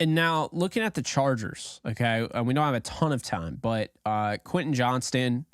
And now looking at the Chargers, okay, we don't have a ton of time, but Quentin Johnston,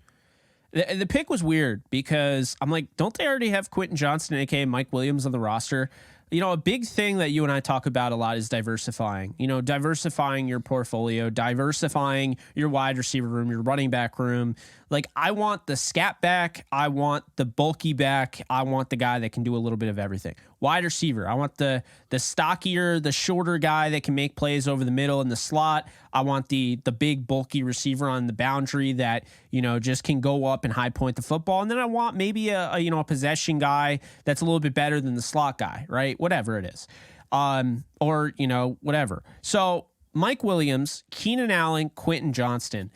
the pick was weird because I'm like, don't they already have Quentin Johnston, aka Mike Williams, on the roster? You know, a big thing that you and I talk about a lot is diversifying. You know, diversifying your portfolio, diversifying your wide receiver room, your running back room. Like, I want the scat back, I want the bulky back, I want the guy that can do a little bit of everything. Wide receiver, I want the stockier, the shorter guy that can make plays over the middle in the slot. I want the big bulky receiver on the boundary that, you know, just can go up and high point the football. And then I want maybe a you know, a possession guy that's a little bit better than the slot guy, right? Whatever it is. Or, you know, whatever. So Mike Williams, Keenan Allen, Quentin Johnston.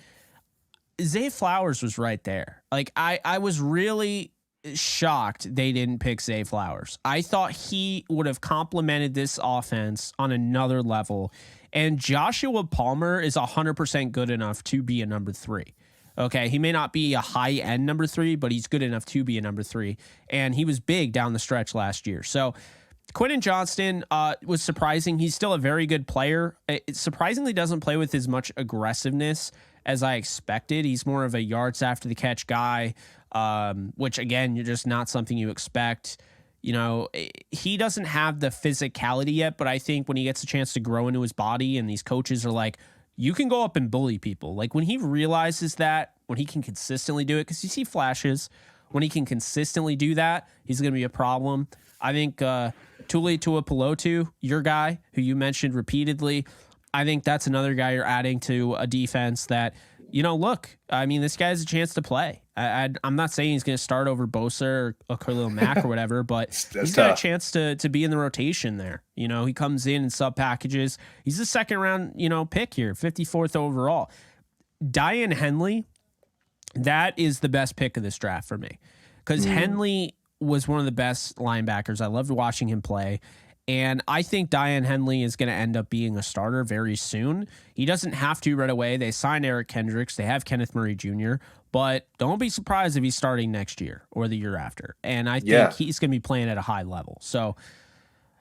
Zay Flowers was right there. Like, I was really shocked they didn't pick Zay Flowers. I thought he would have complemented this offense on another level. And Joshua Palmer is 100% good enough to be a number 3. Okay, he may not be a high-end number 3, but he's good enough to be a number 3. And he was big down the stretch last year. So Quentin Johnston was surprising. He's still a very good player. It surprisingly doesn't play with as much aggressiveness as I expected. He's more of a yards after the catch guy, which, again, you're just not something you expect. You know, he doesn't have the physicality yet, but I think when he gets a chance to grow into his body and these coaches are like, you can go up and bully people. Like, when he realizes that, when he can consistently do it, because you see flashes, when he can consistently do that, he's going to be a problem. I think Tuli Tuipulotu, your guy, who you mentioned repeatedly, I think that's another guy you're adding to a defense that, you know, look, I mean, this guy has a chance to play. I'm not saying he's going to start over Bosa or Khalil Mack or whatever, but he's got a chance to be in the rotation there. You know, he comes in sub packages. He's a second round, you know, pick here, 54th overall. Diane Henley, that is the best pick of this draft for me, because Henley was one of the best linebackers. I loved watching him play. And I think Diane Henley is going to end up being a starter very soon. He doesn't have to right away. They signed Eric Kendricks. They have Kenneth Murray Jr., but don't be surprised if he's starting next year or the year after. And I think he's going to be playing at a high level. So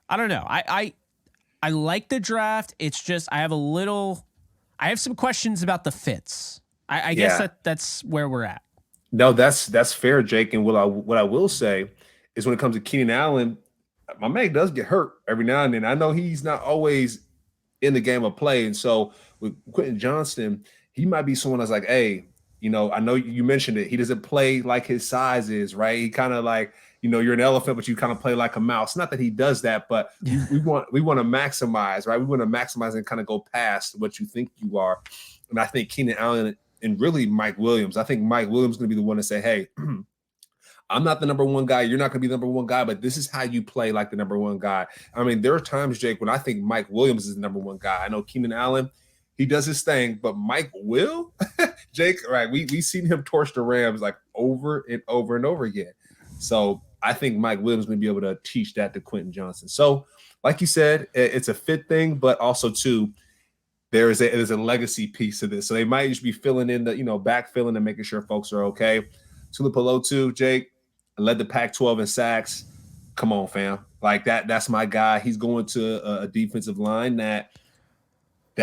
I don't know. I like the draft. It's just I have some questions about the fits. I guess that's where we're at. No, that's fair, Jake. And what I will say is, when it comes to Keenan Allen, my man does get hurt every now and then. I know he's not always in the game of play. And so with Quentin Johnston, he might be someone that's like, hey, you know, I know you mentioned it. He doesn't play like his size is, right? He kind of like, you know, you're an elephant, but you kind of play like a mouse. Not that he does that, but we want to maximize, right? We want to maximize and kind of go past what you think you are. And I think Keenan Allen and really Mike Williams, I think Mike Williams is going to be the one to say, hey, I'm not the number one guy. You're not going to be the number one guy, but this is how you play like the number one guy. I mean, there are times, Jake, when I think Mike Williams is the number one guy. I know Keenan Allen, he does his thing, but Mike will, Jake, right? We've seen him torch the Rams like over and over and over again. So I think Mike Williams may be able to teach that to Quentin Johnston. So like you said, it's a fit thing, but also too, there's a legacy piece to this. So they might just be filling in the, you know, backfilling and making sure folks are okay. Tuipulotu, Jake, led the Pac-12 in sacks. Come on, fam. Like that's my guy. He's going to a defensive line that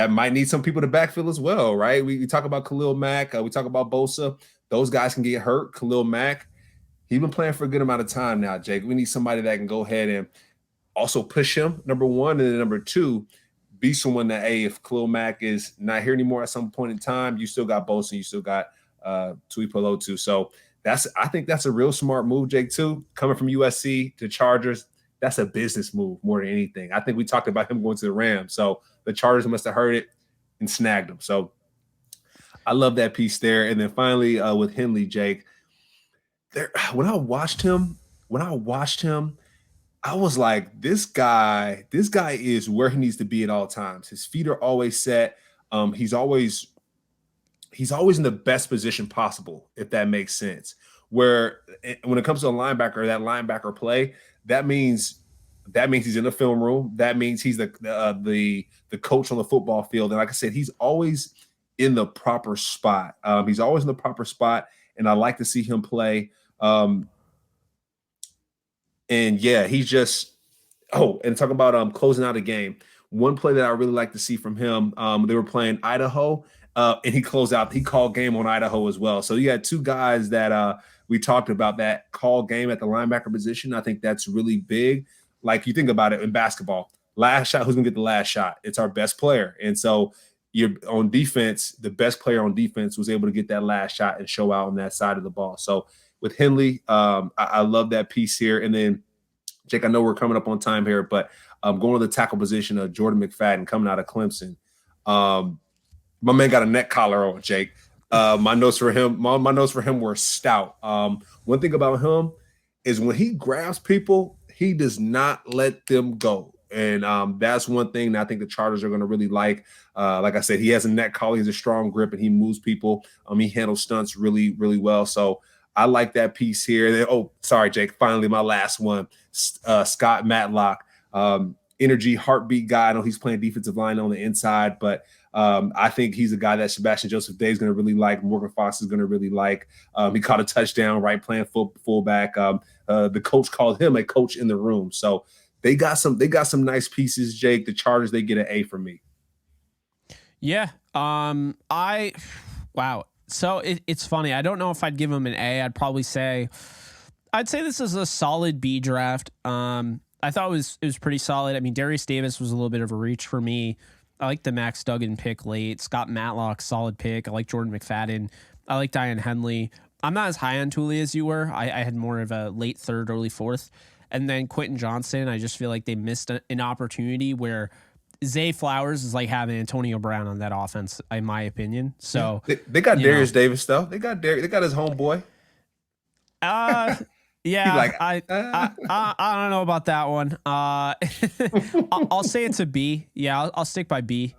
might need some people to backfill as well, right? We talk about Khalil Mack. We talk about Bosa. Those guys can get hurt. Khalil Mack, he's been playing for a good amount of time now, Jake. We need somebody that can go ahead and also push him, number one, and then number two, be someone that, hey, if Khalil Mack is not here anymore at some point in time, you still got Bosa, you still got Tuipulotu. So I think that's a real smart move, Jake, too. Coming from USC to Chargers, that's a business move more than anything. I think we talked about him going to the Rams. So the Chargers must have heard it and snagged him. So I love that piece there. And then finally with Henley, Jake, when I watched him, I was like, this guy is where he needs to be at all times. His feet are always set. He's always in the best position possible, if that makes sense. Where when it comes to a linebacker, that linebacker play, that means he's in the film room. That means he's the coach on the football field. And like I said, he's always in the proper spot. He's always in the proper spot, and I like to see him play. And yeah, he's just and talk about closing out a game. one play that I really like to see from him, they were playing Idaho, and he closed out. He called game on Idaho as well. So you had two guys that we talked about that call game at the linebacker position. I think that's really big. Like you think about it in basketball, last shot, who's going to get the last shot? It's our best player. And so you're on defense, the best player on defense was able to get that last shot and show out on that side of the ball. So with Henley, I love that piece here. And then, Jake, I know we're coming up on time here, but going to the tackle position of Jordan McFadden coming out of Clemson. My man got a neck collar on, Jake. My notes for him were stout. One thing about him is when he grabs people, he does not let them go. And that's one thing that I think the Chargers are going to really like. Like I said, he has a neck collar, he's a strong grip, and he moves people. He handles stunts really, really well. So I like that piece here. Oh, sorry, Jake. Finally, my last one. Scott Matlock, energy, heartbeat guy. I know he's playing defensive line on the inside, but I think he's a guy that Sebastian Joseph Day is going to really like. Morgan Fox is going to really like. He caught a touchdown, right, playing fullback. The coach called him a coach in the room. So they got some nice pieces, Jake. The Chargers, they get an A from me. Yeah. Wow. So it's funny. I don't know if I'd give him an A. I'd say this is a solid B draft. I thought it was pretty solid. I mean, Darius Davis was a little bit of a reach for me. I like the Max Duggan pick late. Scott Matlock, solid pick. I like Jordan McFadden. I like Diane Henley. I'm not as high on Tooley as you were. I had more of a late third, early fourth. And then Quentin Johnston, I just feel like they missed an opportunity where Zay Flowers is like having Antonio Brown on that offense, in my opinion. So they got Darius Davis though. They got his homeboy. Yeah, like, I don't know about that one. I'll say it's a B. Yeah, I'll stick by B.